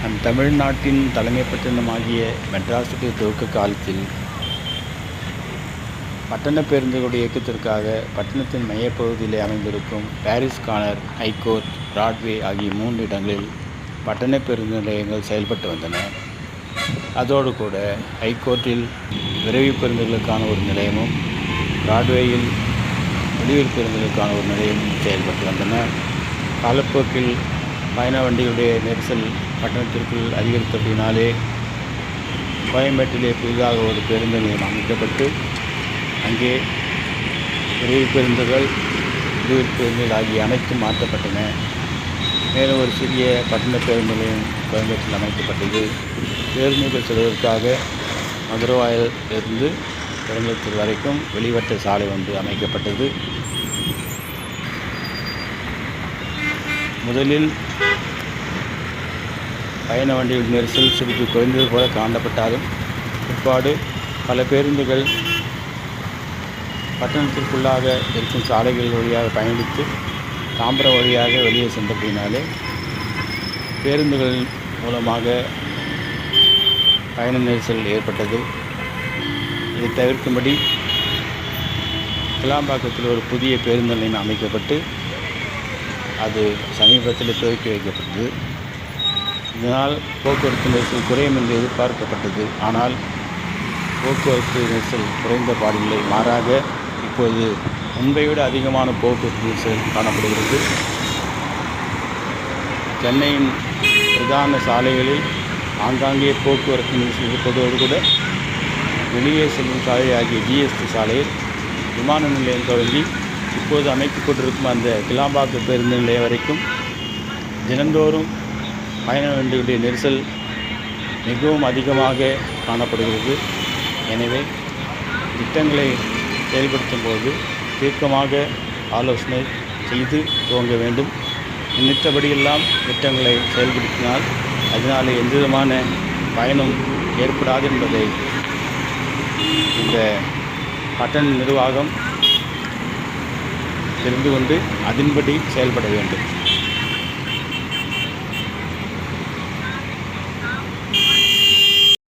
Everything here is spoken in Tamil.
நம் தமிழ்நாட்டின் தலைமை பட்டணமாகிய மெட்ராஸுக்கு துவக்க காலத்தில் பட்டண பேருந்துகளுடைய இயக்கத்திற்காக பட்டணத்தின் மையப்பகுதியிலே அமைந்திருக்கும் பாரிஸ் கார்னர், ஹைகோர்ட், பிராட்வே ஆகிய 3 இடங்களில் பட்டண பேருந்து நிலையங்கள் செயல்பட்டு வந்தன. அதோடு கூட ஹைகோர்ட்டில் விரைவு பேருந்துகளுக்கான ஒரு நிலையமும், பிராட்வேயில் வெளியூர் பேருந்துகளுக்கான ஒரு நிலையமும் செயல்பட்டு வந்தன. காலப்போக்கில் பயண வண்டிகளுடைய நெரிசல் பட்டணத்திற்குள் அதிகரித்தபடினாலே கோயம்பேட்டிலே புதிதாக ஒரு பேருந்து நிலையம் அமைக்கப்பட்டு அங்கே விரைவு பேருந்துகள், வெளியூர் பேருந்துகள் ஆகிய அனைத்தும் மாற்றப்பட்டன. மேலும் ஒரு சிறிய பட்டண பேருந்து நிலையம் கோயம்பேட்டில் அமைக்கப்பட்டது. பேருந்துகள் செல்வதற்காக மதுரவாயல் இருந்து பெருங்குளத்தூர் வரைக்கும் வெளிவட்ட சாலை ஒன்று அமைக்கப்பட்டது. முதலில் பயண வண்டிகள் நெரிசல் சிறிது குறைந்தது போல காணப்பட்டாலும் பிற்பாடு பல பேருந்துகள் பட்டணத்திற்குள்ளாக இருக்கும் சாலைகள் வழியாக பயணித்து தாம்பரம் வழியாக வெளியே சென்றபடினாலே பேருந்துகள் மூலமாக பயண நெரிசல் ஏற்பட்டது. இதை தவிர்க்கும்படி கிளாம்பாக்கத்தில் ஒரு புதிய பேருந்து நிலையம் அமைக்கப்பட்டு அது சமீபத்தில் துவக்கி வைக்கப்பட்டது. இதனால் போக்குவரத்து நெரிசல் குறையும் என்று எதிர்பார்க்கப்பட்டது. ஆனால் போக்குவரத்து நெரிசல் குறைந்த பாடில்லை. மாறாக இப்போது முன்பை விட அதிகமான போக்குவரத்து நெரிசல் காணப்படுகிறது. சென்னையின் பிரதான சாலைகளில் ஆங்காங்கே போக்குவரத்து நெரிசல் இருப்பதோடு கூட வெளியே செல்லும் சாலை ஆகிய ஜிஎஸ்டி சாலையில் விமான நிலையம் தொடங்கி இப்போது அமைக்கப்பட்டிருக்கும் அந்த கிளாம்பாக்கம் பேருந்து நிலையம் வரைக்கும் தினந்தோறும் பயண வண்டிகளுடைய நெரிசல் மிகவும் அதிகமாக காணப்படுகிறது. எனவே திட்டங்களை செயல்படுத்தும் போது தீர்க்கமாக ஆலோசனை செய்து துவங்க வேண்டும். நினைத்தபடியெல்லாம் திட்டங்களை செயல்படுத்தினால் அதனால் எந்தவிதமான பயனும் ஏற்படாது என்பதை இந்த பட்டண நிர்வாகம் தெரிந்து கொண்டு அதன்படி செயல்பட வேண்டும்.